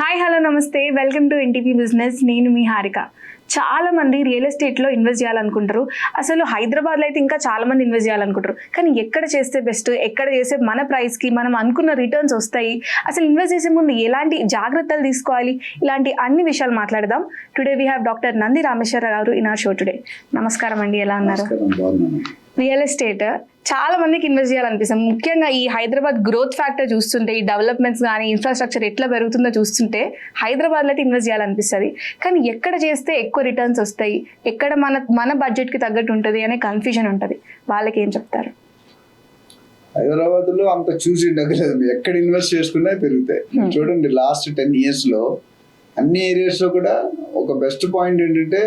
Hi hello నమస్తే, welcome to NTV business. నేను మీ హారిక. చాలా మంది రియల్ ఎస్టేట్లో ఇన్వెస్ట్ చేయాలనుకుంటారు. అసలు హైదరాబాద్లో అయితే ఇంకా చాలా మంది ఇన్వెస్ట్ చేయాలనుకుంటారు. కానీ ఎక్కడ చేస్తే బెస్ట్, ఎక్కడ చేస్తే మన ప్రైస్కి మనం అనుకున్న రిటర్న్స్ వస్తాయి, అసలు ఇన్వెస్ట్ చేసే ముందు ఎలాంటి జాగ్రత్తలు తీసుకోవాలి, ఇలాంటి అన్ని విషయాలు మాట్లాడదాం. Today we have doctor Nandi Rameshwara గారు ఇన్ అవర్ షో టుడే. నమస్కారం అండి, ఎలా ఉన్నారు? రియల్ ఎస్టేట్ చాలా మందికి ఇన్వెస్ట్ చేయాలనిపిస్తుంది. ముఖ్యంగా ఈ హైదరాబాద్ గ్రోత్ ఫ్యాక్టర్ చూస్తుంటే, ఈ డెవలప్మెంట్స్ కానీ ఇన్ఫ్రాస్ట్రక్చర్ ఎట్లా పెరుగుతుందో చూస్తుంటే హైదరాబాద్లో అయితే ఇన్వెస్ట్ చేయాలనిపిస్తుంది. కానీ ఎక్కడ చేస్తే ఎక్కువ రిటర్న్స్ వస్తాయి, ఎక్కడ మన బడ్జెట్కి తగ్గట్టు ఉంటుంది అనే కన్ఫ్యూజన్ ఉంటుంది. వాళ్ళకి ఏం చెప్తారు? హైదరాబాద్ లో అంత చూసి ఉండగలేదు, ఎక్కడ ఇన్వెస్ట్ చేసుకున్నా పెరుగుతాయి. చూడండి, లాస్ట్ 10 years లో అన్ని ఏరియాస్ లో కూడా ఒక బెస్ట్ పాయింట్ ఏంటంటే,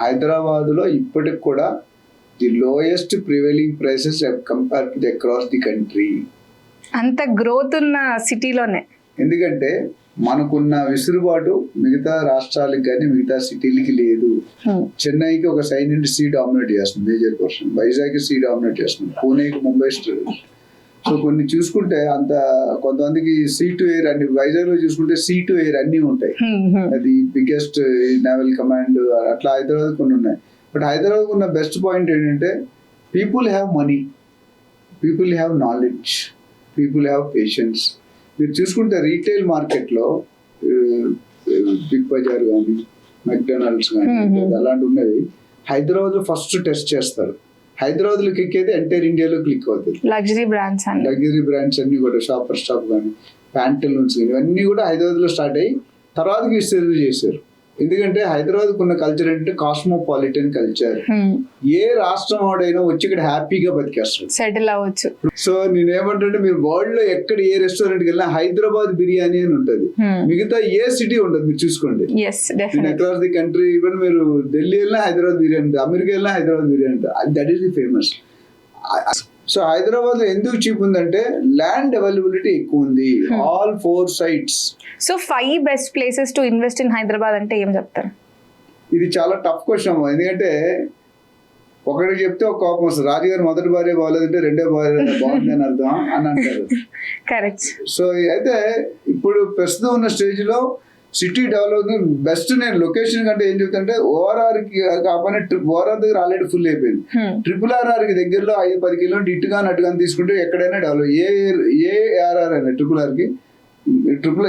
హైదరాబాద్ లో ఇప్పటికి కూడా the lowest prevailing prices compare to across the country. అంత గ్రోత్ ఉన్న సిటీలోనే. ఎందుకంటే మనకున్న విసురుబాటు మిగతా రాష్ట్రాలకు కానీ మిగతా సిటీలకి లేదు. చెన్నైకి ఒక సైడ్ నుండి సీ డామినేట్ చేస్తుంది, major portion. Vizag sea dominate చేస్తుంది, పూణేకి ముంబై స్టేట్. సో కొన్ని చూసుకుంటే అంత కొంతమందికి సీ టు ఎయిర్ అన్ని, వైజాగ్ లో చూసుకుంటే సీ టు ఎయిర్ అన్ని ఉంటాయి. అది బిగ్గెస్ట్ నేవల్ కమాండ్, అట్లా హైదరాబాద్ కొన్ని ఉన్నాయి. బట్ హైదరాబాద్ ఉన్న బెస్ట్ పాయింట్ ఏంటంటే, people have money, people have knowledge, people have patience. మీరు చూసుకుంటే రీటైల్ మార్కెట్లో బిగ్ బజార్ కానీ మెక్డొనాల్డ్స్ కానీ అలాంటి ఉన్నవి హైదరాబాద్లో ఫస్ట్ టెస్ట్ చేస్తారు. హైదరాబాద్లో క్లిక్ అయితే ఎంటైర్ ఇండియాలో క్లిక్ అవుతుంది. లగ్జరీ బ్రాండ్స్ అన్ని కూడా, షాపర్ స్టాప్ కానీ ప్యాంటలూన్స్ కానీ ఇవన్నీ కూడా హైదరాబాద్లో స్టార్ట్ అయ్యి తర్వాతకి విస్తరణ చేశారు. ఎందుకంటే హైదరాబాద్ ఉన్న కల్చర్ అంటే కాస్మోపాలిటన్ కల్చర్. ఏ రాష్ట్రం వాడైనా వచ్చి ఇక్కడ హ్యాపీగా బతికేస్తారు, సెటిల్ అవ్వచ్చు. సో నేనేమంటే, మీరు వరల్డ్ లో ఎక్కడ ఏ రెస్టారెంట్కి వెళ్ళినా హైదరాబాద్ బిర్యానీ అని ఉంటుంది, మిగతా ఏ సిటీ ఉండదు. మీరు చూసుకోండి, అక్రాస్ ది కంట్రీ, ఈవెన్ మీరు ఢిల్లీ వెళ్ళినా హైదరాబాద్ బిర్యానీ ఉంటుంది, అమెరికా వెళ్ళినా హైదరాబాద్ బిర్యానీ ఉంటుంది. That is the famous. So Hyderabad లో ఎందుకు చీప్ ఉందంటే, ల్యాండ్ అవైలబిలిటీ ఎక్కువ ఉంది, all 4 sites. So 5 best places to invest in Hyderabad అంటే ఏం చెప్తారు? ఇది చాలా టఫ్ క్వశ్చన్. ఎందుకంటే ఒకటి చెప్తే ఒక కోపం వస్తుంది. రాజుగారు మొదటి భార్య బాగలేదంటే రెండో భార్య బాగుంది అని అర్థం అని అంటారు. కరెక్ట్. సో అయితే ఇప్పుడు ప్రస్తుతం ఉన్న స్టేజ్ లో సిటీ డెవలప్మెంట్ బెస్ట్. నేను లొకేషన్ కంటే ఏం చెప్తానంటే, ORR కి కాకపోయినా ORR దగ్గర ఆల్రెడీ ఫుల్ అయిపోయింది. RRR కి దగ్గరలో 5-10 కిలోమీటర్లు ఇటుగా అటుగా తీసుకుంటే ఎక్కడైనా డెవలప్. ఏ ARR అయినా RRR కి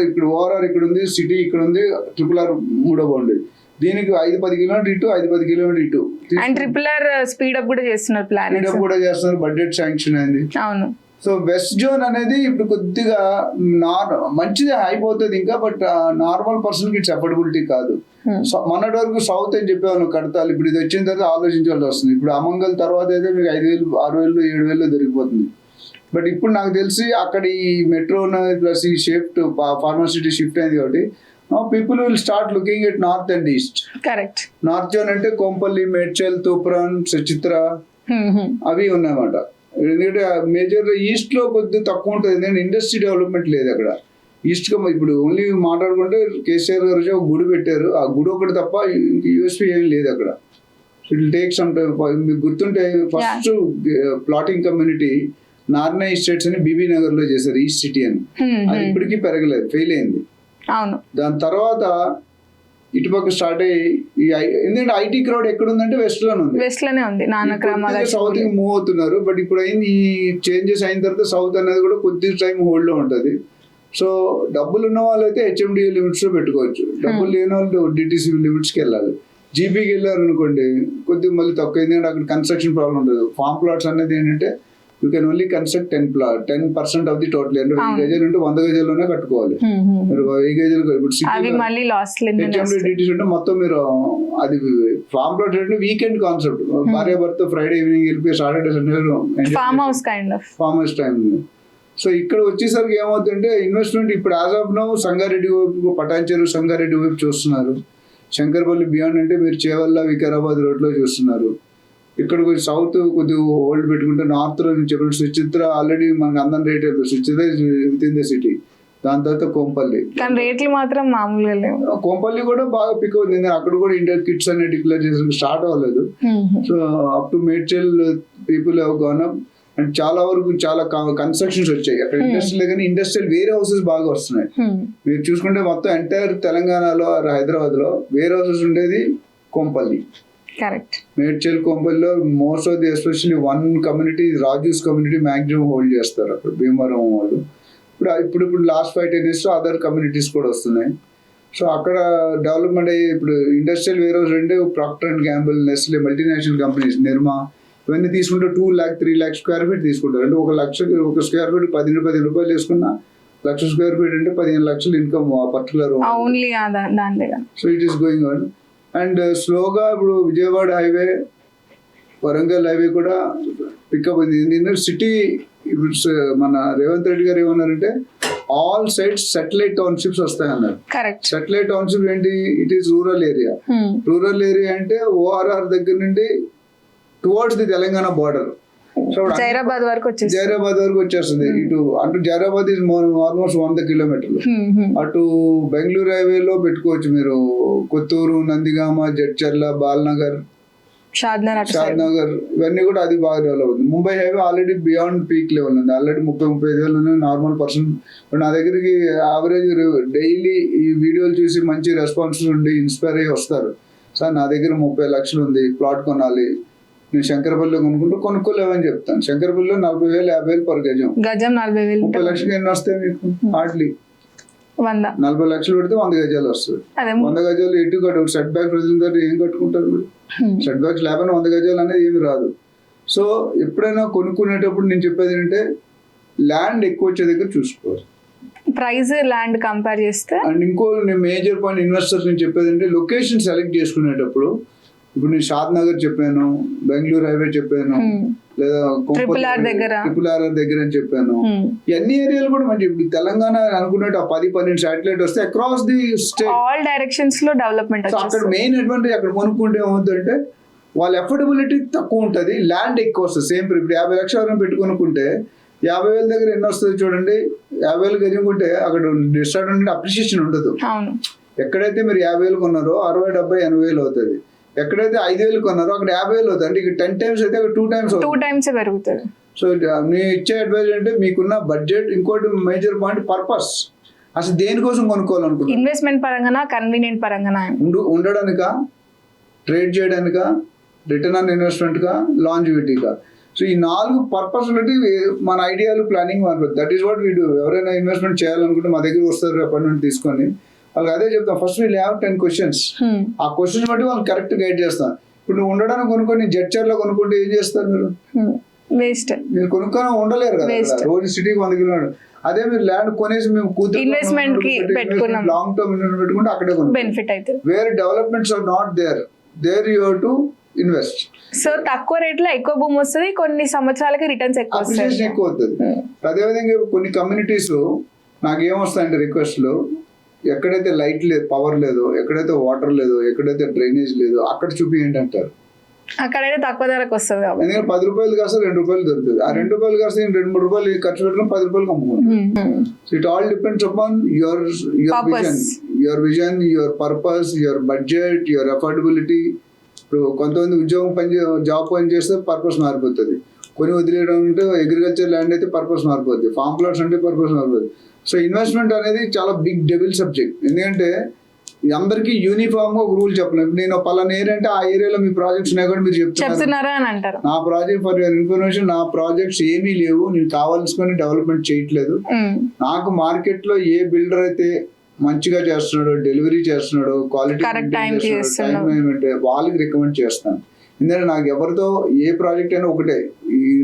ఇప్పుడు ORR ఇక్కడ ఉంది, సిటీ ఇక్కడ ఉంది, RRR మూడో బాగుండేది. దీనికి 5-10 కిలోమీటర్ ఇటు, 5-10 కిలోమీటర్ ఇటు. RRR స్పీడప్ కూడా చేస్తున్నారు, బడ్జెట్ శాంక్షన్ అయింది. అవును. సో వెస్ట్ జోన్ అనేది ఇప్పుడు కొద్దిగా మంచిది అయిపోతుంది ఇంకా, బట్ నార్మల్ పర్సన్ కి ఇట్స్ అఫోర్డబిలిటీ కాదు. మొన్నటి వరకు సౌత్ అని చెప్పేవాళ్ళు కడతాలు, ఇప్పుడు ఇది వచ్చిన తర్వాత ఆలోచించాల్సి వస్తుంది. ఇప్పుడు అమంగల్ తర్వాత అయితే మీకు 5,000, 6,000, 7,000 దొరికిపోతుంది. బట్ ఇప్పుడు నాకు తెలిసి అక్కడ ఈ మెట్రో ప్లస్ ఈ షిఫ్ట్ ఫార్మసిటీ షిఫ్ట్ అయింది కాబట్టి people will start looking at north and east. Correct. North zone అంటే కొంపల్లి, మేడ్చల్, తూప్రాన్, సచిత్ర అవి ఉన్నాయన్నమాట. ఎందుకంటే మేజర్ ఈస్ట్ లో కొద్దిగా తక్కువ ఉంటుంది, ఎందుకంటే ఇండస్ట్రీ డెవలప్మెంట్ లేదు అక్కడ. ఈస్ట్ గా ఇప్పుడు ఓన్లీ మాట్లాడుకుంటే కేసీఆర్ గారు ఒక గుడి పెట్టారు, ఆ గుడి ఒకటి తప్ప యూఎస్పీ ఏం లేదు అక్కడ. It will take some time. మీకు గుర్తుంటే first plotting community Narne estates అని బీబీ నగర్ లో చేశారు, ఈస్ట్ సిటీ అని. అది ఇప్పటికీ పెరగలేదు, ఫెయిల్ అయింది. దాని తర్వాత ఇటుపక్క స్టార్ట్ అయ్యి, ఎందుకంటే ఐటీ క్రౌడ్ ఎక్కడ ఉందంటే వెస్ట్ లోనే ఉంది. సౌత్ కి మూవ్ అవుతున్నారు. బట్ ఇప్పుడు అయింది, ఈ చేంజెస్ అయిన తర్వాత సౌత్ అనేది కూడా కొద్ది టైం హోల్డ్ లో ఉంటది. సో డబ్బులు ఉన్న వాళ్ళు అయితే HMDA లిమిట్స్ లో పెట్టుకోవచ్చు, డబ్బులు లేని వాళ్ళు DTC లిమిట్స్ కి వెళ్ళాలి. జీపీకి వెళ్ళారు అనుకోండి కొద్దిగా మళ్ళీ తక్కువ, ఎందుకంటే అక్కడ కన్స్ట్రక్షన్ ప్రాబ్లం ఉంటుంది. ఫార్మ్ ప్లాట్స్ అనేది ఏంటంటే you can only construct 10% of the total. 20 గజాలు ఉంటే 100 గజాల్లోనే కట్టుకోవాలి. మీరు 1000 గజాలు ఇప్పుడు HMDA ఉంటే మొత్తం మీరు అది ఫార్మ్ ప్లాట్ అంటే వీకెండ్ కాన్సెప్ట్. భార్య భర్త ఫ్రైడే ఈవినింగ్ వెళ్ళిపోయి Saturday Sunday farm house time. So ఇక్కడ వచ్చేసరికి ఏమవుతుందంటే, ఇన్వెస్ట్మెంట్ ఇప్పుడు యాజ్ ఆఫ్ నౌ సంగారెడ్డి వైపు, పటాన్చెరు సంగారెడ్డి వైపు చూస్తున్నారు. శంకర్పల్లి బియాండ్ అంటే మీరు చేవల్ల, వికారాబాద్ రోడ్లో చూస్తున్నారు. ఇక్కడ కొంచెం సౌత్ కొద్దిగా హోల్డ్ పెట్టుకుంటే, నార్త్ లో చెప్పినట్టు సుచిత్ర ఆల్రెడీ మనకు అందరం రేట్ అయిపోయింది. Suchitra with in the city. దాని తర్వాత కొంపల్లి, రేట్లు మాత్రం మామూలుగా లేవు. కొంపల్లి కూడా బాగా పిక్ అవుతుంది, అక్కడ కూడా ఇండియా కిట్స్ అనేది డిక్లేర్ చేసిన స్టార్ట్ అవ్వలేదు. So up to Medchal people have gone up. And చాలా వరకు చాలా కన్స్ట్రక్షన్స్ వచ్చాయి అక్కడ. ఇండస్ట్రియల్ కానీ ఇండస్ట్రియల్ వేర్ హౌసెస్ బాగా వస్తున్నాయి. మీరు చూసుకుంటే మొత్తం ఎంటైర్ తెలంగాణలో హైదరాబాద్ లో వేర్ హౌసెస్ ఉండేది కొంపల్లి, కరెక్ట్. మేడ్చల్ కొంపల్లిలో most of the especially one community Rajus community maximum hold చేస్తారు అక్కడ భీమవరం వాళ్ళు. ఇప్పుడు లాస్ట్ 5-10 years అదర్ కమ్యూనిటీస్ కూడా వస్తున్నాయి. సో అక్కడ డెవలప్మెంట్ అయ్యి ఇప్పుడు ఇండస్ట్రియల్ వేర్ హౌస్ అంటే Procter and Gamble, Nestle, multinational companies, Nirma ఇవన్నీ తీసుకుంటే 2 lakh 3 lakh స్క్వేర్ ఫీట్ తీసుకుంటారు. అంటే 1 లక్ష ఒక స్క్వేర్ ఫీట్ 10 రూపాయలు వేసుకున్నా 1,00,000 స్క్వేర్ ఫీట్ అంటే 15 లక్షలు income particular. So it is going on. And స్లోగా ఇప్పుడు విజయవాడ హైవే, వరంగల్ హైవే కూడా పికప్ అయింది. సిటీ ఇప్పుడు మన రేవంత్ రెడ్డి గారు ఏమన్నారంటే ఆల్ సైడ్స్ సాటిలైట్ టౌన్షిప్స్ వస్తాయన్నారు. సాటిలైట్ టౌన్షిప్ ఏంటి? It is rural area. Rural area అంటే ORR దగ్గర నుండి towards the Telangana border, Zaheerabad వరకు వచ్చేస్తుంది. ఇటు అటు జైరాబాద్ ఇస్ ఆల్మోస్ట్ 100 kilometers. అటు బెంగళూరు హైవేలో పెట్టుకోవచ్చు మీరు, కొత్తూరు, నందిగామ, జడ్చర్ల, బాల్నగర్, షాద్నగర్ ఇవన్నీ కూడా అది బాగా డెవలప్ అవుతుంది. Mumbai highway already beyond peak level ఉంది. Already 30-35 normal person. నా దగ్గరికి యావరేజ్ డైలీ ఈ వీడియోలు చూసి మంచి రెస్పాన్స్ ఉండి ఇన్స్పైర్ అయ్యి వస్తారు. సార్ నా దగ్గర 30 లక్షలు ఉంది, ప్లాట్ కొనాలి, నేను శంకరపల్లిలో కొనుక్కోలేవని చెప్తాను. శంకరపల్లిలో 40,000 50,000 per గజం. 30 లక్షలు ఎన్ని వస్తాయి మీకు? హార్డ్లీ 40 లక్షలు పెడితే 100 గజాలు వస్తుంది. 100 గజాలు ఎటు కట్టు సెట్ బ్యాక్ ప్రజలు ఏం కట్టుకుంటారు మీరు? సెట్ బ్యాక్స్ లేకపోతే 100 గజాలు అనేది ఏమి రాదు. సో ఎప్పుడైనా కొనుక్కునేటప్పుడు నేను చెప్పేది ఏంటంటే ల్యాండ్ ఎక్కువ వచ్చే దగ్గర చూసుకోవాలి, ప్రైస్ ల్యాండ్ కంపేర్ చేస్తే. అండ్ ఇంకో మేజర్ పాయింట్ ఇన్వెస్టర్స్ నేను చెప్పేది అంటే లొకేషన్ సెలెక్ట్ చేసుకునేటప్పుడు, ఇప్పుడు నేను షాద్నగర్ చెప్పాను, బెంగళూరు హైవే చెప్పాను, లేదా ట్రిపుల్ ఆర్ దగ్గర అని చెప్పాను. అన్ని ఏరియాలు కూడా మంచి. ఇప్పుడు తెలంగాణ అనుకున్నట్టు 10-12 శాటిలైట్ వస్తే across the state all directions లో డెవలప్మెంట్. అక్కడ మెయిన్ అడ్వాంటేజ్ అక్కడ కొనుక్కుంటే ఏమవుతుందంటే వాళ్ళ ఎఫోర్డబిలిటీ తక్కువ ఉంటుంది, ల్యాండ్ ఎక్కువ వస్తుంది. సేమ్ ఇప్పుడు 50 లక్షలు ఎవరైనా పెట్టుకొనుకుంటే 50,000 దగ్గర ఎన్ని వస్తుంది చూడండి. 50,000 గజంకుంటే అక్కడ డిస్అడ్వాంటేజ్ అప్రిషియేషన్ ఉండదు. ఎక్కడైతే మీరు 50,000 కొన్నారో 60, 70, 80,000 అవుతుంది. ఎక్కడైతే 5,000 కొన్నారో అక్కడ 50,000 అవుతుంది. అంటే ఇక్కడ 10 times అయితే అక్కడ 2 times పెరుగుతుంది. సో నేను ఇచ్చే అడ్వైజ్ అంటే మీకున్న బడ్జెట్, ఇంకోటి మేజర్ పాయింట్ పర్పస్, అసలు దేనికోసం కొనుక్కోవాలనుకుంటున్నారు? ఇన్వెస్ట్మెంట్ పరంగా, కన్వీనియంట్ పరంగా, ఉండడానికా, ట్రేడ్ చేయడానికా, రిటర్న్ ఆన్ ఇన్వెస్ట్మెంట్ గా, లాంజివిటీగా. సో ఈ 4 పర్పస్ బట్టి మన ఐడియాలు ప్లానింగ్ మారిపోతుంది. That is what we do. ఎవరైనా ఇన్వెస్ట్మెంట్ చేయాలనుకుంటే మా దగ్గర వస్తారు, అపాయింట్మెంట్ తీసుకొని. వాళ్ళకి అదే చెప్తాం, ఫస్ట్ వీల్ హ్యావ్ 10 questions. ఆ క్వశ్చన్స్ బట్టి వాళ్ళు కరెక్ట్ గైడ్ చేస్తాం. ఇప్పుడు నువ్వు ఉండడానికి కొనుక్కొని జడ్చర్లో కొనుక్కుంటే ఏం చేస్తారు మీరు? వేస్ట్. మీరు కొనుక్కొని ఉండలేరు కదా, రోజు సిటీకి 100 kilometers. అదే మీరు ల్యాండ్ కొనేసి మేము ఇన్వెస్ట్మెంట్ కి పెట్టుకున్నాం, లాంగ్ టర్మ్ ఇన్వెస్ట్మెంట్ పెట్టుకుంటే అక్కడే బెనిఫిట్ అవుతుంది. Where developments are not there you have to invest. So తక్కువ రేట్ లో ఎక్కువ భూమి వస్తుంది, కొన్ని సంవత్సరాలకి రిటర్న్స్ ఎక్కువ అవుతుంది. అదేవిధంగా కొన్ని కమ్యూనిటీస్ నాకు ఏమొస్తాయంటే రిక్వెస్ట్లు, ఎక్కడైతే లైట్ లేదు, పవర్ లేదు, ఎక్కడైతే వాటర్ లేదు, ఎక్కడైతే డ్రైనేజ్ లేదు అక్కడ చూపియండి అంటారు. అక్కడైతే తక్కువ ధరకు వస్తుంది. ఎందుకంటే 10 రూపాయలు కాస్త 2 రూపాయలు దొరుకుతుంది. ఆ 2 రూపాయలు కాస్త 2-3 రూపాయలు ఖర్చు పెట్టడం 10 రూపాయలు అమ్ముకుంటాం. So it all depends upon your vision, your purpose, your budget, your affordability. ఇప్పుడు కొంతమంది జాబ్ పని చేస్తే పర్పస్ మారిపోతుంది. కొన్ని వదిలేయడం అంటే అగ్రికల్చర్ ల్యాండ్ అయితే పర్పస్ మారిపోద్ది, ఫార్మ్ ప్లాట్స్ అంటే పర్పస్ మారిపోద్ది. సో ఇన్వెస్ట్మెంట్ అనేది చాలా బిగ్ డెవిల్ సబ్జెక్ట్. ఎందుకంటే అందరికీ యూనిఫామ్ గా ఒక రూల్ చెప్పలేదు. నేను పలానా ఏరియా అంటే ఆ ఏరియాలో మీ ప్రాజెక్ట్స్ ఉన్నాయి కూడా మీరు చెప్తున్నారా అని అంటారు. నా ప్రాజెక్ట్ ఫర్ యువర్ ఇన్ఫర్మేషన్, నా ప్రాజెక్ట్స్ ఏమీ లేవు, నేను కావాల్సుకొని డెవలప్మెంట్ చేయట్లేదు. నాకు మార్కెట్ లో ఏ బిల్డర్ అయితే మంచిగా చేస్తున్నాడు, డెలివరీ చేస్తున్నాడు, క్వాలిటీ వాళ్ళకి రికమెండ్ చేస్తాను. ఎందుకంటే నాకు ఎవరితో ఏ ప్రాజెక్ట్ అయినా ఒకటే,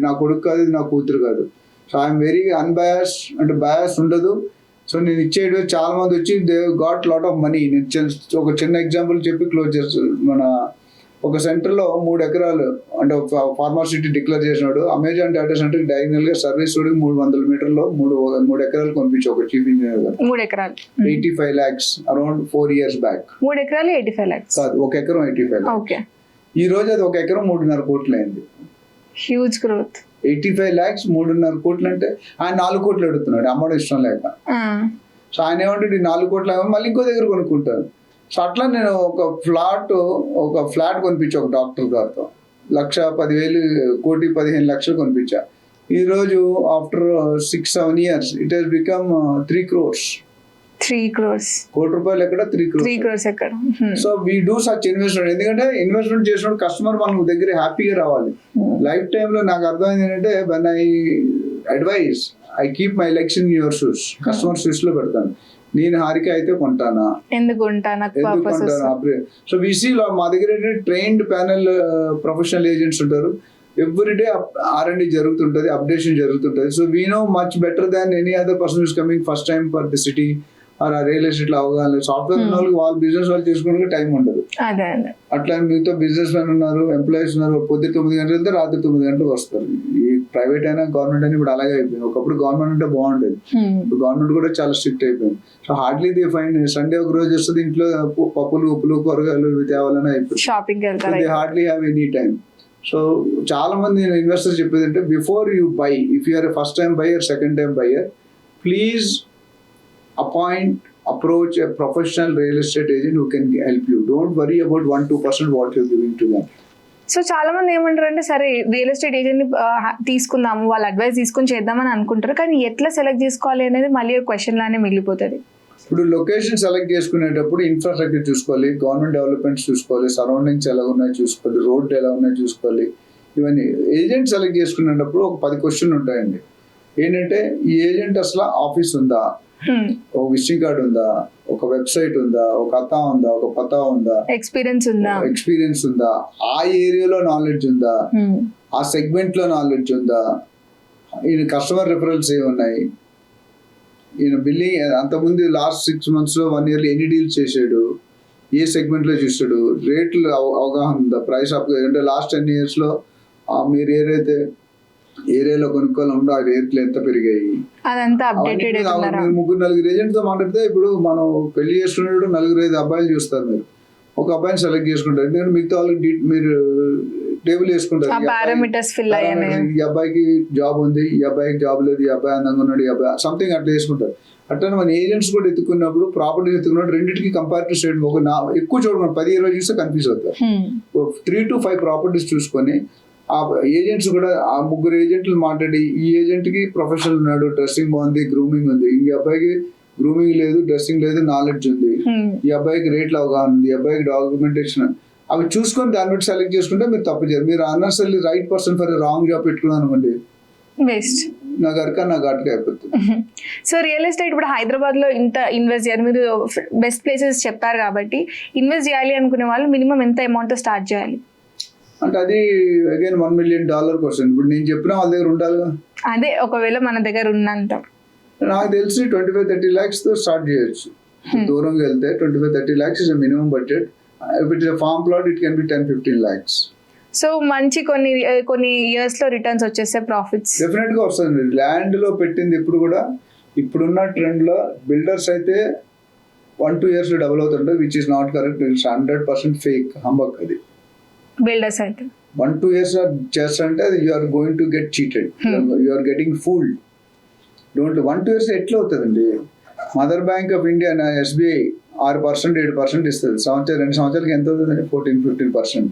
నా కొడుకు కాదు, ఇది నా కూతురు కాదు. సో ఐఎమ్ వెరీ అన్బయాస్, అంటే బయాస్ ఉండదు. సో నేను ఇచ్చేది చాలా మంది వచ్చి they got lot of money. నేను ఒక చిన్న ఎగ్జాంపుల్ చెప్పి క్లోజ్ చేస్తాను. మన ఒక సెంటర్లో 3 ఎకరాలు అంటే ఫార్మాసిటీ డిక్లేర్ చేసినాడు. అమెజాన్ డేటా సెంటర్ డయాగ్నల్ గా సర్వీస్ రోడ్ 300 మీటర్లో 3 ఎకరాలు కొనిపించి ఒక చీఫ్ ఇంజనీర్ గారు 3 ఎకరాలు 85 lakhs అరౌండ్ 4 years బ్యాక్. 3 ఎకరాలు 85 lakhs కాదు, 1 ఎకరం 85 lakhs. ఓకే. ఈ రోజు అది 1 ఎకరం 3.5 కోట్లు అయింది. Huge growth. 85 lakhs 3.5 కోట్లు అంటే ఆయన 4 కోట్లు అడుగుతున్నాడు అమ్మడం ఇష్టం లేక. సో ఆయన ఏమంటే 4 కోట్లు మళ్ళీ ఇంకో దగ్గర కొనుక్కుంటాను. సో అట్లా నేను ఒక ఫ్లాట్ కొనిపించా ఒక డాక్టర్ గారితో, 1,10,000 1,15,00,000 కొనిపించా. ఈ రోజు after 6-7 years it has become 3 crores. 3 crores. కోటి రూపాయలు ఎక్కడ 3 crores. 3 crores ఎక్కడ. So we do such investment. ఎందుకంటే ఇన్వెస్ట్మెంట్ చేసినప్పుడు కస్టమర్ మనకు దగ్గర హ్యాపీగా రావాలి. లైఫ్ టైంలో నాకు అర్థమైంది ఏంటంటే when I advise I keep my legs in your shoes. Customer shoes లో పెడతాను. నేను హారిక అయితే కొంటానా, ఎందుకు కొంటాను. సో వీసీ మా దగ్గర ట్రైన్డ్ ప్యానల్ ప్రొఫెషనల్ ఏజెంట్స్ ఉంటారు. ఎవ్రీడే R&D జరుగుతుంటది, అప్డేషన్ జరుగుతుంటది. So we know much better than any other person is coming first time for the city or real estate లో అవగాహన. సాఫ్ట్వేర్ ఉన్న వాళ్ళకి వాళ్ళ బిజినెస్ వాళ్ళు చేసుకునే టైం ఉండదు. అట్లా మీతో బిజినెస్ మెన్ ఉన్నారు, ఎంప్లాయీస్ ఉన్నారు. పొద్దున్న 9 గంటలు వెళ్తే రాత్రి 9 గంటలకు వస్తారు. ఈ ప్రైవేట్ అయినా గవర్నమెంట్ అయినా ఇప్పుడు అలాగే అయిపోయింది. ఒకప్పుడు గవర్నమెంట్ అంటే బాగుండేది, ఇప్పుడు గవర్నమెంట్ కూడా చాలా స్ట్రిక్ట్ అయిపోయింది. So hardly they fine Sunday ఒక రోజు వస్తుంది, ఇంట్లో పప్పులు ఉప్పులు కూరగాయలు తేవాలని అయిపోయింది. Shopping they hardly have any time. So చాలా మంది ఇన్వెస్టర్స్ చెప్పేది అంటే before you buy, if you are a first time buyer, second time buyer, please approach a professional real estate agent who can help you. Don't worry about 1-2% what you're giving to them. So చాలా మంది ఏమంటారు అంటే సరే real estate agent ని తీసుకుందాము, వాళ్ళ advice తీసుకొని చేద్దామని అనుకుంటారు. కానీ ఎట్లా సెలెక్ట్ చేసుకోవాలి అనేది మళ్ళీ క్వశ్చన్ లానే మిగిలిపోతుంది. ఇప్పుడు లొకేషన్ సెలెక్ట్ చేసుకునేటప్పుడు ఇన్ఫ్రాస్ట్రక్చర్ చూసుకోవాలి, గవర్నమెంట్ డెవలప్మెంట్స్ చూసుకోవాలి, సరౌండింగ్స్ ఎలా ఉన్నాయో చూసుకోవాలి, రోడ్ ఎలా ఉన్నాయో చూసుకోవాలి. ఇవన్నీ ఏజెంట్ సెలెక్ట్ చేసుకునేటప్పుడు ఒక 10 క్వశ్చన్లు ఉంటాయండి. ఏంటంటే ఈ ఏజెంట్ అసలు ఆఫీస్ ఉందా, ఒక విజిటింగ్ కార్డ్ ఉందా, ఒక వెబ్సైట్ ఉందా, ఒక అతా ఉందా, ఒక పతా ఉందా, ఎక్స్పీరియన్స్ ఉందా, ఆ ఏరియాలో నాలెడ్జ్ ఉందా, ఆ సెగ్మెంట్ లో నాలెడ్జ్ ఉందా, ఈయన కస్టమర్ రిఫరల్స్ ఏమున్నాయి, ఈయన బిల్లింగ్ అంతకుముందు లాస్ట్ 6 months లో 1 year ఎన్ని డీల్స్ చేశాడు, ఏ సెగ్మెంట్ లో చూస్తాడు, రేట్లు అవగాహన ఉందా, ప్రైస్ అప్ అంటే లాస్ట్ 10 years లో మీరు ఏదైతే ఏరియాలో కొనుక్కోవాలంటే ఆ రేట్లు ఎంత పెరిగాయి, మీరు 3-4 ఏజెంట్ తో మాట్లాడితే ఇప్పుడు మనం పెళ్లి చేసుకునేటప్పుడు 4-5 అబ్బాయిలు చూస్తారు. మీరు ఒక అబ్బాయిని సెలెక్ట్ చేసుకుంటారు, ఎందుకంటే మిగతా వాళ్ళకి మీరు టేబుల్ వేసుకుంటారు. ఈ అబ్బాయికి జాబ్ ఉంది, ఈ అబ్బాయికి జాబ్ లేదు, ఈ అబ్బాయి అందంగా ఉన్నాడు, ఈ అబ్బాయి సంథింగ్ అట్లా వేసుకుంటారు. అట్లా మన ఏజెంట్స్ కూడా ఎత్తుకున్నప్పుడు ప్రాపర్టీ ఎత్తుకున్నప్పుడు రెండింటికి కంపారిటివ్ స్టేట్ ఒక ఎక్కువ చూడమని 10-20 చూస్తే కన్ఫ్యూజ్ అవుతారు. 3-5 ప్రాపర్టీస్ చూసుకొని ఆ ఏజెంట్స్ కూడా ఆ 3 ఏజెంట్లు మాట్లాడి ఈ ఏజెంట్ కి ప్రొఫెషనల్ ఉన్నాడు, డ్రెస్సింగ్ బాగుంది, గ్రూమింగ్ ఉంది, ఈ అబ్బాయికి గ్రూమింగ్ లేదు, డ్రెస్సింగ్ లేదు, నాలెడ్జ్ ఉంది, ఈ అబ్బాయికి రేట్లు అవగాహన ఉంది, ఈ అబ్బాయికి డాక్యుమెంటేషన్, అవి చూసుకొని దాన్ని బట్టి సెలెక్ట్ చేసుకుంటే మీరు తప్పు చేయరు. మీరు అన్నర్సరీ right person for wrong job పెట్టుకున్నాను అనుకోండి, నా గట్టిగా అయిపోతుంది. సో రియల్ ఎస్టేట్ ఇప్పుడు హైదరాబాద్ లో ఇంత ఇన్వెస్ట్ చేయాలి, మీరు బెస్ట్ ప్లేసెస్ చెప్పారు కాబట్టి ఇన్వెస్ట్ చేయాలి అనుకునే వాళ్ళు మినిమం ఎంత అమౌంట్ తో స్టార్ట్ చేయాలి అంటే అది అగైన్ $1 million క్వశ్చన్. ఇప్పుడు నేను చెప్పిన వాళ్ళ దగ్గర ఉండాలిగా. అదే ఒకవేళ మన దగ్గర ఉన్నంత నాకు తెలిసి 25-30 lakhs తో స్టార్ట్ చేయొచ్చు. దూరంగా వెళ్తే 25-30 lakhs is minimum budget. If it is farm plot it can be 10-15 lakhs. So మంచి కొన్ని ఇయర్స్ లో రిటర్న్స్ వచ్చేస్తే ప్రాఫిట్స్ డెఫినెట్ గా వస్తుంది. ల్యాండ్ లో పెట్టింది ఇప్పుడు కూడా ఇప్పుడున్న ట్రెండ్ లో బిల్డర్స్ అయితే 1-2 years లో డబుల్ అవుతుంటారు, which is not correct. 100% fake, humbug. అది బిల్డర్స్ అయితే 1-2 years చేస్తారంటే you are going to get cheated, you are getting fooled. Don't 1-2 years ఎట్లా అవుతుందండి? Mother bank of India SBI 6%-7% ఇస్తుంది. 2 సంవత్సరాలకి ఎంత అవుతుందండి? 14-15%.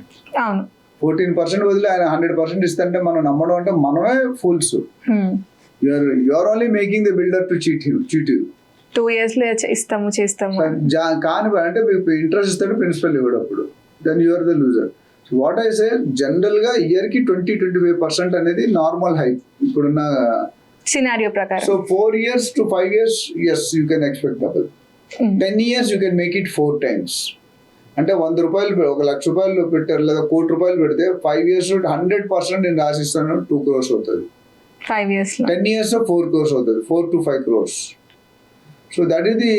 14% వదిలి ఆయన 100% ఇస్తుంటే మనం నమ్మడం అంటే మనమే fools. You are only making the builder to cheat you. 2 years లో చేస్తాము కానీ అంటే మీకు ఇంట్రెస్ట్ ఇస్తాడు, ప్రిన్సిపల్ ఇవ్వడు. అప్పుడు then you are the loser. What I say, general గా ఇయర్ కి 20-25% అనేది నార్మల్ హైక్ ఇప్పుడున్న సినారియో ప్రకారం. So 4 years to 5 years, yes, you can expect double. 10 years you can make it 4 times. అంటే 100 రూపాయలు 1 లక్ష రూపాయలు పెట్టారు లేదా 1 కోటి రూపాయలు పెడితే 5 years 100% నేను రాసిస్తాను 2 crores అవుతుంది. 5 years 10 years 4 crores అవుతుంది, 4-5 crores. So that is the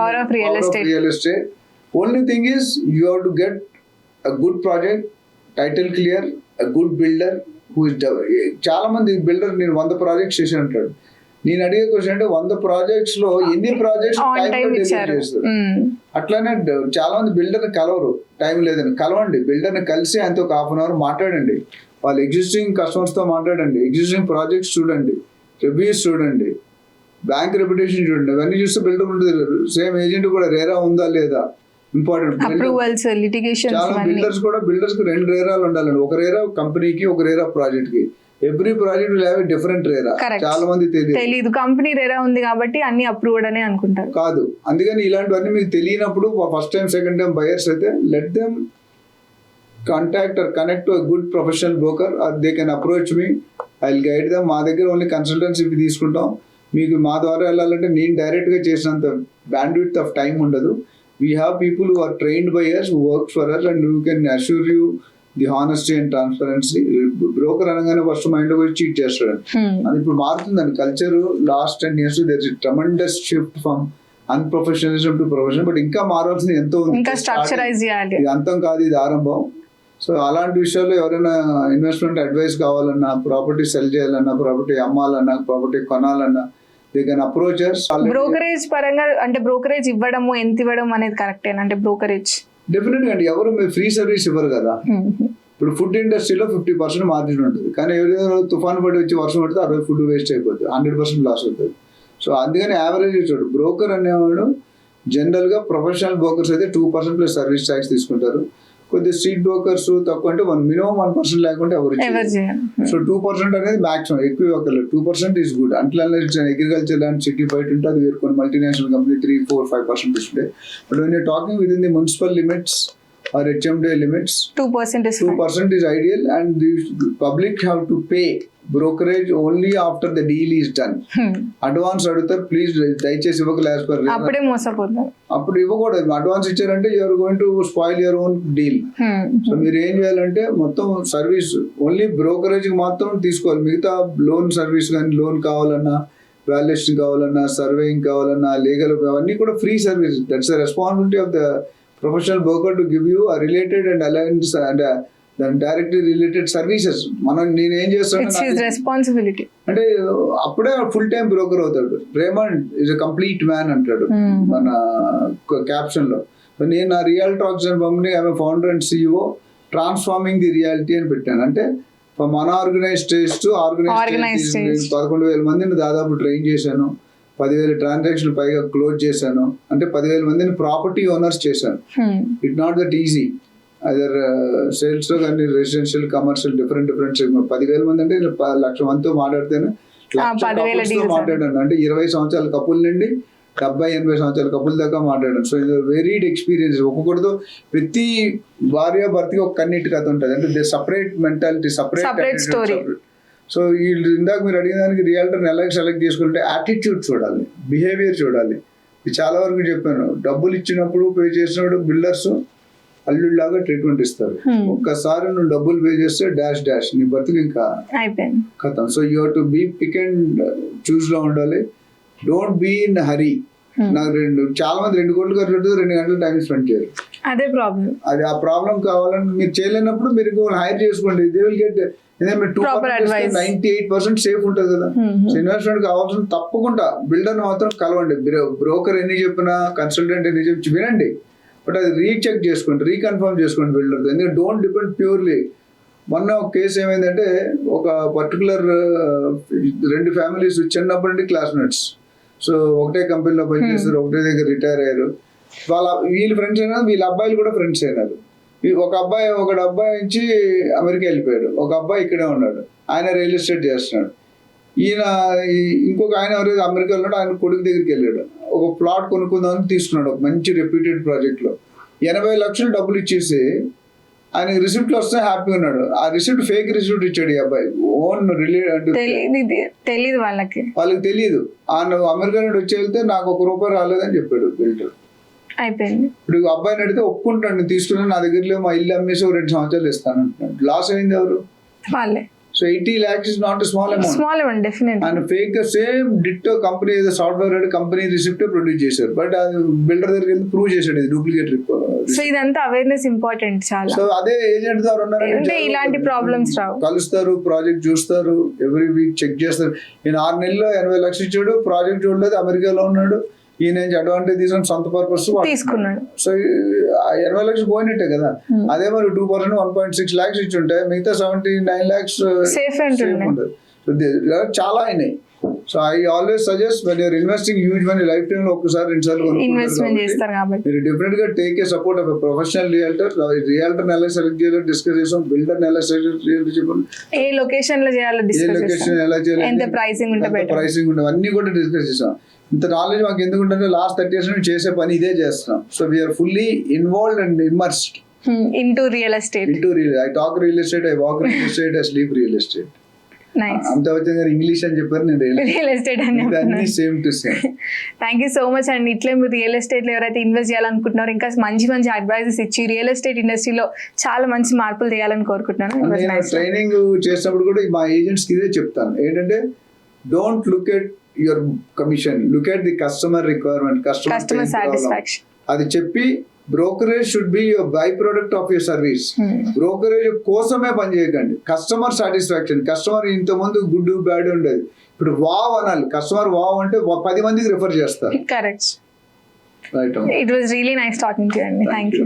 power of real estate. Only thing is you have to get a good project, title clear, a good builder who is చాలా మంది builder నేను 100 projects చేశాను అంటాడు. నేను అడిగే question అంటే 100 projects లో ఎన్ని ప్రాజెక్ట్స్ చేస్తారు? అట్లానే చాలా మంది బిల్డర్ ని కలవరు, టైం లేదని. కలవండి, బిల్డర్ ని కలిసి ఆయనతో ఒక 1/2 hour మాట్లాడండి, వాళ్ళ ఎగ్జిస్టింగ్ కస్టమర్స్ తో మాట్లాడండి, ఎగ్జిస్టింగ్ ప్రాజెక్ట్స్ చూడండి, రివ్యూస్ చూడండి, బ్యాంక్ రెప్యుటేషన్ చూడండి. అవన్నీ చూస్తే బిల్డర్ ఉంటుంది. సేమ్ ఏజెంట్ కూడా రేరా ఉందా లేదా ఇంపార్టెంట్. చాలా బిల్డర్స్ కి 2 రేరాలు ఉండాలండి. ఒక రేరా కంపెనీకి, ఒక రేరా ప్రాజెక్ట్ కి. Every project will have different RERA. Correct. చాలా మంది తెలీదు కంపెనీ రేరా ఉంది కాబట్టి అన్ని అప్రూవ్డ్ అనే అనుకుంటారు. కాదు, అందుకని ఇలాంటివన్నీ మీకు తెలియనప్పుడు first time second time buyers అయితే let them contact or connect to good professional broker, they can approach me, I will guide them. మా దగ్గర ఓన్లీ కన్సల్టెన్సీ తీసుకుంటాం. మీకు మా ద్వారా వెళ్ళాలంటే నేను డైరెక్ట్గా చేసినంత బ్యాండ్విడ్త్ ఆఫ్ టైం ఉండదు. We have people who are trained by us, who work for us, and who can assure you the honesty and transparency. Broker అనగానే ఫస్ట్ మైండ్ వచ్చి చీట్ చేస్తాడు. అది ఇప్పుడు మారుతుందండి culture. Last 10 years there is a tremendous shift from unprofessionalism to professional, but ఇంకా మారాల్సింది ఎంతో ఉంది. ఇంకా structurise చేయాలి. ఇది అంతం కాదు, ఇది ఆరంభం. సో అలాంటి విషయాల్లో ఎవరైనా ఇన్వెస్ట్మెంట్ అడ్వైస్ కావాలన్నా, ప్రాపర్టీ సెల్ చేయాలన్నా, ప్రాపర్టీ అమ్మాలన్నా, ప్రాపర్టీ కొనాలన్నా, they can approach us. Brokerage పరంగా అంటే బ్రోకరేజ్ ఇవ్వడము ఎంత ఇవ్వడం అనేది కరెక్టేనా? అంటే బ్రోకరేజ్ డెఫినెట్ గా అండి, ఎవరు మీరు ఫ్రీ సర్వీస్ ఇవ్వరు కదా. ఇప్పుడు ఫుడ్ ఇండస్ట్రీలో 50% మార్జిన్ ఉంటుంది, కానీ ఏదైనా తుఫాను పడి వచ్చి వర్షం పడితే 60 ఫుడ్ వేస్ట్ అయిపోతుంది, 100% లాస్ అవుతుంది. సో అందుకని యావరేజ్ చూడు, బ్రోకర్ అనేవాడు జనరల్ గా ప్రొఫెషనల్ బ్రోకర్స్ అయితే 2% ప్లస్ సర్వీస్ ట్యాక్స్ తీసుకుంటారు. కొద్ది స్ట్రీట్ బ్రోకర్స్ తక్కువ అంటే మినిమం 1% లేకుంటే ఎవరు. సో 2% అనేది మాక్సిమం, ఎక్కువ ఇవ్వగలరు. 2% ఈస్ గుడ్. అంటే అగ్రికల్చర్ ల్యాండ్ సిటీ బయట ఉంటే అది వేరుకొని మల్టీనేషనల్ కంపెనీ 3, 4, 5% ఇస్తుంటే. But when you talking with in the municipal limits or HMDA limits, 2% is ideal, and the public have to pay brokerage only after the deal is done. Advance అడుగుతారు, please దయచేసి ఇవ్వకలే, as per అప్పుడే మోసపోతారు. అప్పుడు ఇవ్వకూడదు. Advance ఇచ్చారంటే you're going to spoil your own deal. So మీరు ఏం చేయాలంటే మొత్తం సర్వీస్ ఓన్లీ బ్రోకరేజ్ మాత్రం తీసుకోవాలి. మిగతా లోన్ సర్వీస్ కానీ, లోన్ కావాలన్నా, వాల్యుయేషన్ కావాలన్నా, సర్వేయింగ్ కావాలన్నా, లీగల్, అవన్నీ కూడా free service. That's the responsibility of the professional broker to give you related and alliance and directly related services. నేను ఏం చేస్తాను రెస్పాన్సిబిలిటీ అంటే అప్పుడే ఫుల్ టైం బ్రోకర్ అవుతాడు. Raymond is a complete man అంటాడు మన క్యాప్షన్ లో. నేను నా real talks and company I'm founder and CEO, transforming the reality అని పెట్టాను. అంటే మన ఆర్గనైజ్ స్టేజ్ టు ఆర్గనైజ్ 11,000 మందిని దాదాపు ట్రైన్ చేశాను. 10,000 ట్రాన్సాక్షన్ పైగా క్లోజ్ చేశాను. అంటే 10,000 మందిని ప్రాపర్టీ ఓనర్స్ చేశాను. It not that easy. Other sales లో కానీ, రెసిడెన్షియల్, కమర్షియల్, డిఫరెంట్ సెగ్మెంట్. 10,000 మంది అంటే 1,00,000 మందితో మాట్లాడితేనే మాట్లాడాను. అంటే 20 సంవత్సరాల కపుల్ నుండి 70-80 సంవత్సరాల కపుల్ దాకా మాట్లాడాను. సో ఇది వెరీడ్ ఎక్స్పీరియన్స్. ఒక్కొక్కటితో ప్రతి భార్య భర్తకి ఒక కన్నీటి కథ ఉంటుంది. అంటే separate mentality, separate story. So వీళ్ళు ఇందాక మీరు అడిగిన దానికి రియల్టర్ని ఎలా సెలెక్ట్ చేసుకుంటే యాటిట్యూడ్ చూడాలి, బిహేవియర్ చూడాలి. ఇది చాలా వరకు చెప్పాను. డబ్బులు ఇచ్చినప్పుడు, పే చేసినప్పుడు బిల్డర్స్ అల్లుళ్ళలాగా ట్రీట్మెంట్ ఇస్తారు. ఒక్కసారి నువ్వు డబ్బులు పే చేస్తే డాష్ నీ బతుకు ఇంకా కథం. So you have to be pick and choose లో ఉండాలి. Don't be in hurry. నాకు చాలా మంది 2 కోట్లు ఖర్చు 2 గంటలు టైం స్పెండ్ చేయాలి. అదే ప్రాబ్లం. అది ఆ ప్రాబ్లం కావాలని మీరు చేయలేనప్పుడు మీరు హైర్ చేసుకోండి. దే విల్ గెట్ 98% సేఫ్ ఉంటుంది కదా. ఇన్వెస్ట్మెంట్ కావాల్సిన తప్పకుండా బిల్డర్ మాత్రం కలవండి. బ్రోకర్ ఎన్ని చెప్పినా, కన్సల్టెంట్ ఎన్ని చెప్పి వినండి, బట్ అది రీచెక్ చేసుకోండి, రీకన్ఫర్మ్ చేసుకోండి బిల్డర్. ఎందుకంటే డోంట్ డిపెండ్ ప్యూర్లీ. మొన్న ఒక కేసు ఏమైందంటే, ఒక పర్టికులర్ 2 ఫ్యామిలీస్ చిన్నప్పటి నుండి క్లాస్మేట్స్. సో ఒకటే కంపెనీలో పనిచేస్తారు, ఒకటే దగ్గర రిటైర్ అయ్యారు. వీళ్ళు ఫ్రెండ్స్ అయినారు, వీళ్ళ అబ్బాయిలు కూడా ఫ్రెండ్స్ అయినారు. ఒక అబ్బాయి నుంచి అమెరికా వెళ్ళిపోయాడు, ఒక అబ్బాయి ఇక్కడే ఉన్నాడు. ఆయన రియల్ ఎస్టేట్ చేస్తున్నాడు. ఇంకొక ఆయన ఎవరైతే అమెరికా ఉన్నాడు, ఆయన కొడుకు దగ్గరికి వెళ్ళాడు. ఒక ప్లాట్ కొనుక్కుందామని తీసుకున్నాడు, ఒక మంచి రెప్యూటెడ్ ప్రాజెక్ట్ లో. 80 లక్షలు డబ్బులు ఇచ్చేసి ఆయనకి రిసిప్ట్లు వస్తే హ్యాపీగా ఉన్నాడు. ఆ రిసిప్ట్ ఫేక్ రిసిప్ట్ ఇచ్చాడు ఈ అబ్బాయి. ఓన్ తెలియదు వాళ్ళకి తెలియదు. ఆయన అమెరికా నుండి వచ్చి వెళ్తే నాకు ₹1 రాలేదని చెప్పాడు బిల్డర్. అయిపోయింది. ఇప్పుడు అబ్బాయిని అడిగితే ఒప్పుకుంటాడు, నేను తీసుకున్నాను, నా దగ్గరలో మా ఇల్లు అమ్మేసి 2 సంవత్సరాలు ఇస్తాను అంటున్నాడు. లాస్ అయింది ఎవరు? వాళ్ళే. So 80 lakhs is not a small amount. Definitely. And fake same ditto company ఏదో సాఫ్ట్వేర్ కంపెనీ రిసిప్ట్ ప్రొడ్యూస్ చేశారు. బట్ బిల్డర్ దగ్గరికి వెళ్ళి ప్రూవ్ చేశాడు ఇది డూప్లికేట్ రిపోర్ట్. సో ఇదంతా అవేర్నెస్ ఇంపార్టెంట్ చాలా. సో అదే ఏజెంట్ ద్వారా ఉన్నారంటే ఇలాంటి ప్రాబ్లమ్స్ రావు. కలుస్తారు, ప్రాజెక్ట్ చూస్తారు, ఎవ్రీ వీక్ చెక్ చేస్తారు. ఈయన 6 నెలల్లో 80 లక్షలు ఇచ్చాడు, ప్రాజెక్ట్ చూడలేదు, అమెరికాలో ఉన్నాడు. ఈయన అడ్వాంటేజ్ తీసుకుని సొంత పర్పస్ తీసుకున్నాడు. సో 80 లక్షలు పోయినట్టే కదా. అదే మరి 2% 1.6 lakhs ఇచ్చి ఉంటే మిగతా 79 lakhs సేఫ్ ఉంటుంది. సో చాలా అయినాయి. So I always suggest when you're investing huge money life time లో ఒక్కసారి రెండుసార్లు ఇన్వెస్ట్మెంట్ చేస్తారు కాబట్టి మీరు డెఫినెట్ గా take a support of professional realtor ఎలా సెలెక్ట్ చేయాలో డిస్కస్ చేసాం, బిల్డర్ ఎలా సెలెక్ట్ చేయాలో చెప్పండి, ఏ లొకేషన్ లో చేయాలో ఏ డిస్కస్ లొకేషన్ ఎలా చేయాలి, ఎంత ప్రైసింగ్ ఉంటే బెటర్, ప్రైసింగ్ ఉంటుంది అన్ని కూడా డిస్కస్ చేసాం. ఇంత నాలెడ్జ్ మాకు ఎందుకుంటే లాస్ట్ 30 years నుంచి చేసే పని ఇదే చేస్తున్నాం. So we're fully involved and immersed into real estate. I talk real estate, I walk real estate, I sleep real estate. Nice. అంత వచ్చింది ఇంగ్లీష్ అని చెప్పారు, నేను రియల్ ఎస్టేట్ అని అన్ని same to same. Thank you so much అండి. ఇట్లే మీరు రియల్ ఎస్టేట్ లో ఎవరైతే ఇన్వెస్ట్ చేయాలనుకుంటున్నారో ఇంకా మంచి మంచి అడ్వైజెస్ ఇచ్చి రియల్ ఎస్టేట్ ఇండస్ట్రీలో చాలా మంచి మార్పులు చేయాలని కోరుకుంటున్నాను. నేను ట్రైనింగ్ చేసినప్పుడు కూడా మా ఏజెంట్స్ కి ఇదే చెప్తాను, ఏంటంటే don't look at your commission, look at the customer requirement, customer satisfaction. అది చెప్పి brokerage should be your by product of your service. Brokerage కోసమే పని చేయకండి, కస్టమర్ సాటిస్ఫాక్షన్. కస్టమర్ ఇంతకుముందు గుడ్ బ్యాడ్ ఉండేది, ఇప్పుడు వావ్ అనాలి. కస్టమర్ వావ్ అంటే 10 మందికి రిఫర్ చేస్తారు. Correct. Right. It was really nice talking to you అండి. Thank you.